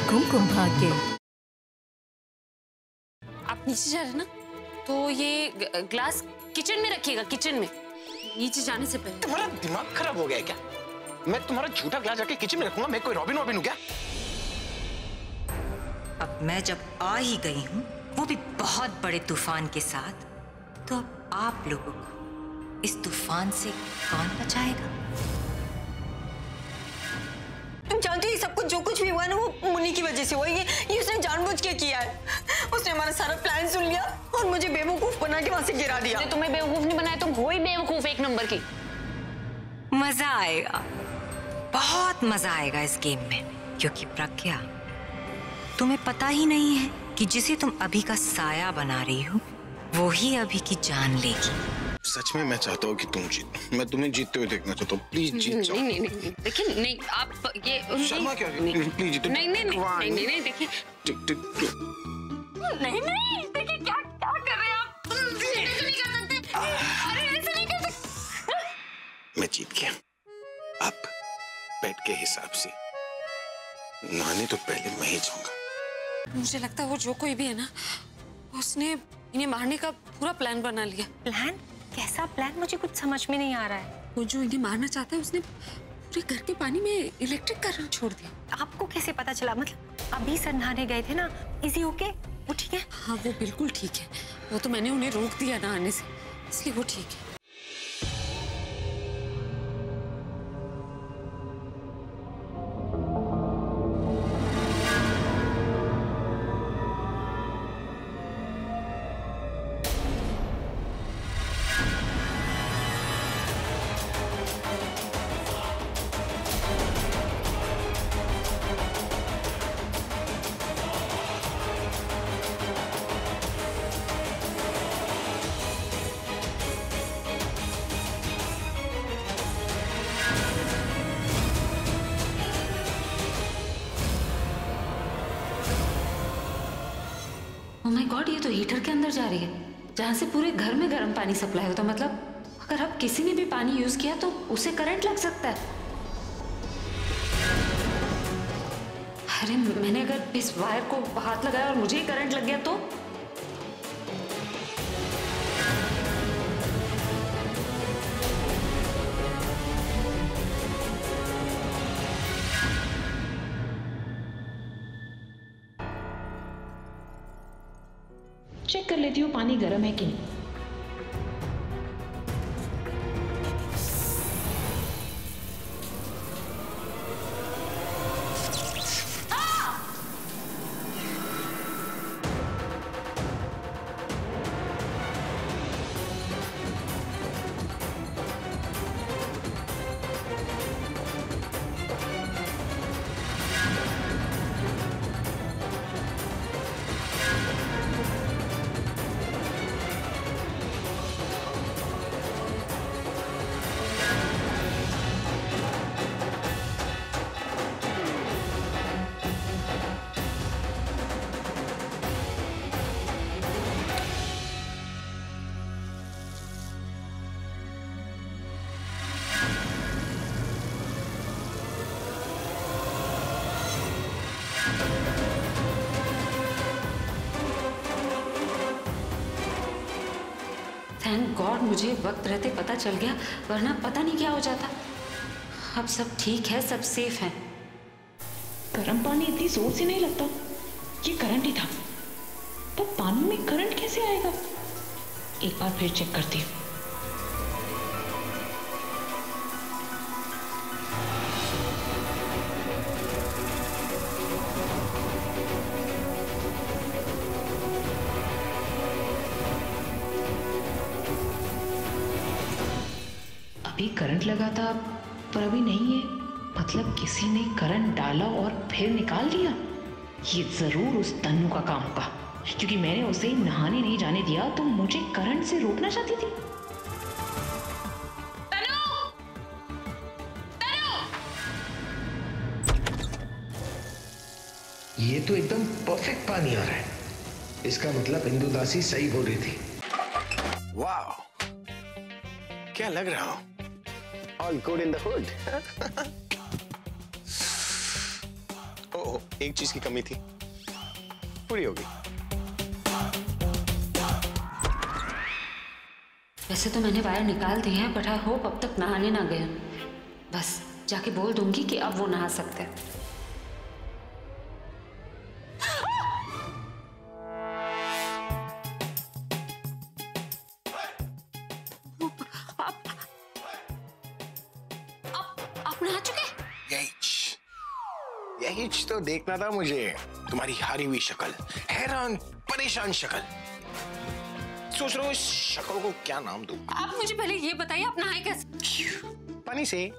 कुमकुम भाग्य। आप नीचे जा रहे हैं ना, तो ये ग्लास किचन में रखिएगा, किचन में, नीचे जाने से पहले। तुम्हारा दिमाग खराब हो गया है क्या? मैं तुम्हारा झूठा ग्लास जाके किचन में रखूंगा? मैं कोई रॉबिन हूँ क्या? अब मैं जब आ ही गई हूँ, वो भी बहुत बड़े तूफान के साथ, तो अब आप लोगों को इस तूफान से कौन बचाएगा? तुम जानते हो ये सब कुछ जो कुछ भी हुआ ना, वो मुन्नी की वजह से हुआ। ये उसने जानबूझ के किया है। उसने हमारा सारा प्लान सुन लिया और मुझे बेवकूफ बना के वहां से गिरा दिया। तुम्हें बेवकूफ नहीं बनाया, तुम हो ही बेवकूफ एक नंबर की। मजा आएगा, बहुत मजा आएगा इस गेम में, क्योंकि प्रज्ञा, तुम्हें पता ही नहीं है कि जिसे तुम अभी का साया बना रही हो, वो ही अभी की जान लेगी। सच में मैं चाहता हूँ कि तुम जीतो। मैं तुम्हें जीतते हुए देखना चाहता हूँ। प्लीज जीत जाओ। नहीं नहीं नहीं, देखिए नहीं, आप ये शर्मा क्या? प्लीज जीतो। नहीं नहीं नहीं नहीं नहीं, देखिए नहीं नहीं, देखिए क्या क्या कर रहे हैं आप? ऐसे नहीं कर सकते। अरे ऐसे नहीं कर सकते। मैं जीत गया। अब बेड के हिसाब से नहाने तो पहले मैं ही जाऊंगा। मुझे लगता है वो जो कोई भी है ना, उसने इन्हें मारने का पूरा प्लान बना लिया। प्लान? कैसा प्लान? मुझे कुछ समझ में नहीं आ रहा है। वो जो इन्हें मारना चाहता है, उसने पूरे घर के पानी में इलेक्ट्रिक करंट छोड़ दिया। आपको कैसे पता चला? मतलब अभी सर नहाने गए थे ना। Is he okay? वो ठीक है? हाँ वो बिल्कुल ठीक है। वो तो मैंने उन्हें रोक दिया नहाने से, इसलिए वो ठीक है। ओह माय गॉड, ये तो हीटर के अंदर जा रही है, जहाँ से पूरे घर में गर्म पानी सप्लाई होता। मतलब अगर अब किसी ने भी पानी यूज किया तो उसे करंट लग सकता है। अरे मैंने अगर इस वायर को हाथ लगाया और मुझे ही करंट लग गया तो? चेक कर लेती हूँ पानी गर्म है कि नहीं। थैंक गॉड मुझे वक्त रहते पता चल गया, वरना पता नहीं क्या हो जाता। अब सब ठीक है, सब सेफ है। गर्म पानी इतनी जोर से नहीं लगता, ये करंट ही था। पर पानी में करंट कैसे आएगा? एक बार फिर चेक करती हूँ। अभी करंट लगा था पर अभी नहीं है, मतलब किसी ने करंट डाला और फिर निकाल दिया। ये जरूर उस तन्नू का काम होगा, क्योंकि मैंने उसे नहाने नहीं जाने दिया तो मुझे करंट से रोकना चाहती थी। ये तो एकदम परफेक्ट पानी आ रहा है। इसका मतलब इंदु दासी सही बोल रही थी। वाह, क्या लग रहा हूँ? All good in the hood. चलो एक चीज की कमी थी, पूरी होगी। वैसे तो मैंने वायर निकाल दिए हैं, बट आई होप अब तक नहाने ना गए। बस जाके बोल दूंगी कि अब वो नहा सकते हैं। आप नहा चुके? यही तो देखना था मुझे, तुम्हारी हारी हुई शक्ल, हैरान परेशान शक्ल। सोच रहा हूँ इस शक्ल को क्या नाम दूं। आप मुझे पहले ये बताइए, आप नहाए कैसे? पानी से।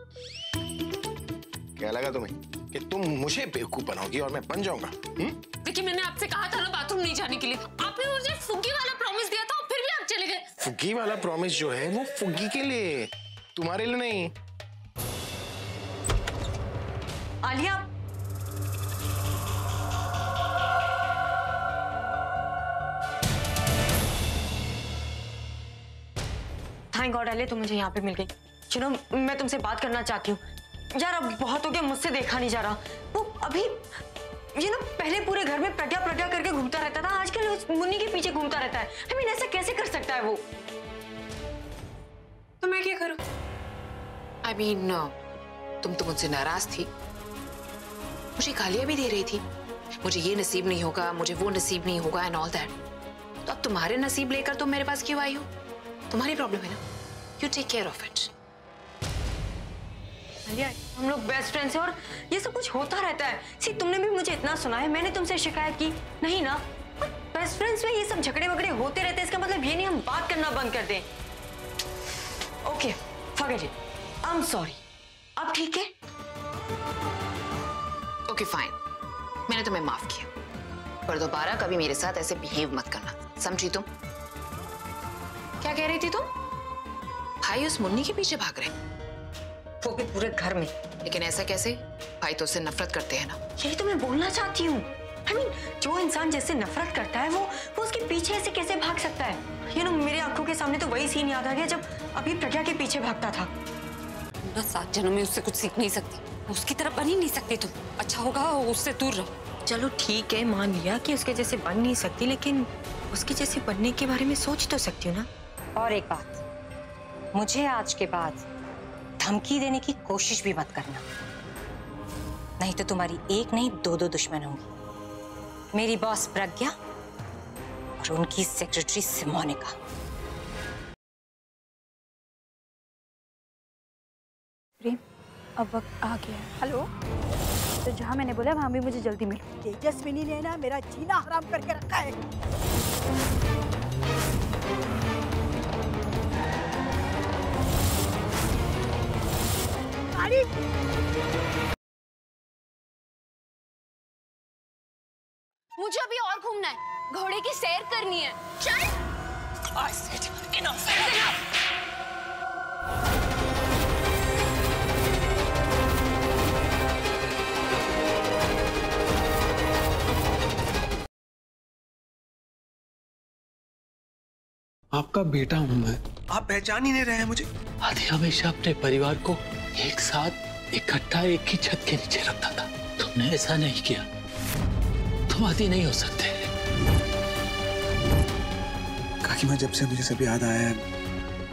क्या लगा तुम्हें कि तुम मुझे बेवकूफ बनाओगी और मैं बन जाऊंगा? देखिए, मैंने आपसे कहा था ना बाथरूम नहीं जाने के लिए। आपने मुझे फुग्गी वाला प्रॉमिस दिया था और फिर भी आप चले गए। फुग्गी वाला प्रॉमिस जो है वो फुग्गी के लिए, तुम्हारे लिए नहीं। आलिया, थैंक गॉड आलिया, तुम मुझे यहाँ पे मिल गई। चलो, मैं तुमसे बात करना चाहती हूँ। यार अब बहुत हो गया, मुझसे देखा नहीं जा रहा। वो अभी ये ना पहले पूरे घर में प्रज्ञा प्रज्ञा करके घूमता रहता था, आजकल उस मुन्नी के पीछे घूमता रहता है। I mean, ऐसा कैसे कर सकता है वो? तो मैं क्या करूं? I mean, तुम तो मुझसे नाराज थी, मुझे गालियां भी दे रही थी, मुझे ये नसीब नहीं होगा, मुझे वो नसीब नहीं होगा एंड ऑल दैट। तो अब तुम्हारे नसीब लेकर तुम मेरे पास क्यों आई हो? तुम्हारी प्रॉब्लम है ना, you take care of it. हम लोग बेस्ट फ्रेंड्स हैं और ये सब कुछ होता रहता है। सी, तुमने भी मुझे इतना सुना है, मैंने तुमसे शिकायत की नहीं ना? बेस्ट फ्रेंड्स में ये सब झगड़े वगड़े होते रहते हैं, इसका मतलब ये नहीं हम बात करना बंद कर दें। Okay, forget it, I am sorry. अब ठीक है? ओके फाइन, मैंने तुम्हें माफ किया, पर दोबारा कभी मेरे साथ ऐसे बिहेव मत करना, समझी तुम? क्या कह रही थी तुम? भाई उस मुन्नी के पीछे भाग रहे, वो भी पूरे घर में। लेकिन ऐसा कैसे? भाई तो उससे नफरत करते हैं ना। यही तो मैं बोलना चाहती हूँ। I mean, जो इंसान जैसे नफरत करता है वो उसके पीछे ऐसे कैसे भाग सकता है? You know, मेरे आंखों के सामने तो वही सीन याद आ गया जब अभी प्रज्ञा के पीछे भागता था। ना 7 जन्मों में उससे कुछ सीख नहीं सकती, उसकी तरफ बन ही नहीं सकती तुम। अच्छा होगा उससे दूर रहो। चलो ठीक है, मान लिया कि उसके जैसे बन नहीं सकती, लेकिन उसके जैसे बनने के बारे में सोच तो सकती हूँ ना। और एक बात, मुझे आज के बाद धमकी देने की कोशिश भी मत करना, नहीं तो तुम्हारी एक नहीं 2 दुश्मन होंगी, मेरी बॉस प्रज्ञा और उनकी सेक्रेटरी मोनिका। प्रेम, अब वक्त आ गया है। हेलो, तो जहाँ मैंने बोला वहाँ भी मुझे जल्दी मिलो। तेजस्विनी ने ना मेरा जीना हराम करके रखा है। मुझे अभी और घूमना है, घोड़े की सैर करनी है। चल। आपका बेटा हूं मैं। आप पहचान ही नहीं रहे हैं मुझे। आदि हमेशा अपने परिवार को एक साथ इकट्ठा एक ही छत के नीचे रखता था, तुमने ऐसा नहीं किया। तुम आदि नहीं हो सकते। काकी माँ, जब से मुझे सब याद आया है,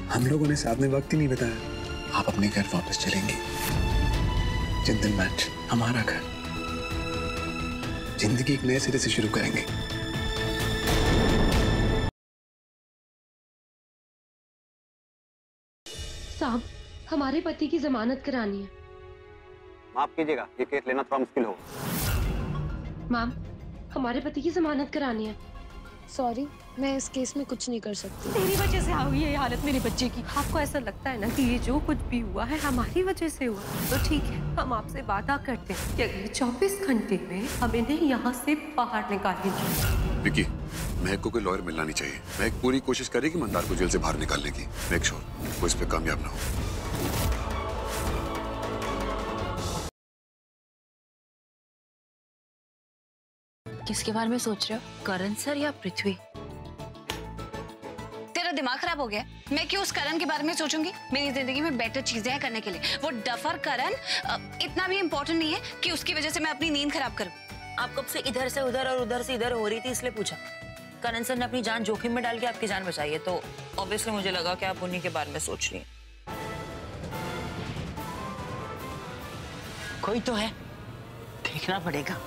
हम लोगों ने साथ में वक्त ही नहीं बिताया। आप अपने घर वापस चलेंगे। जेंटलमैन, हमारा घर, जिंदगी एक नए सिरे से शुरू करेंगे। साहब, हमारे पति की जमानत करानी है। माफ कीजिएगा, ये केस लेना थोड़ा मुश्किल होगा। मैम, हमारे पति की जमानत करानी है। सॉरी, मैं इस केस में कुछ नहीं कर सकती। तेरी वजह से हुई है ये हालत मेरे बच्चे की। आपको ऐसा लगता है ना कि ये जो कुछ भी हुआ है हमारी वजह से हुआ, तो ठीक है, हम आपसे वादा करते हैं कि अगले 24 घंटे में हम इन्हें यहाँ से बाहर निकालेंगे। विकी, महक को कोई लॉयर मिलना नहीं चाहिए। महक पूरी कोशिश करेगी मंदार को जेल से बाहर निकालने की। मेक श्योर वो इस पे कामयाब ना हो। किसके बारे में सोच रहे हो, करण सर या पृथ्वी? तेरा दिमाग खराब हो गया? मैं क्यों उस करण के बारे में सोचूंगी? मेरी जिंदगी में बेटर चीजें हैं करने के लिए। वो डफर करण इतना भी इम्पोर्टेंट नहीं है कि उसकी वजह से मैं अपनी नींद खराब करूं। आप कब से इधर से उधर और उधर से इधर हो रही थी इसलिए पूछा। करण सर ने अपनी जान जोखिम में डाल के आपकी जान बचाई है, तो ऑब्वियसली मुझे लगा कि आप उन्हीं के बारे में सोच रही हैं। कोई तो है, देखना पड़ेगा।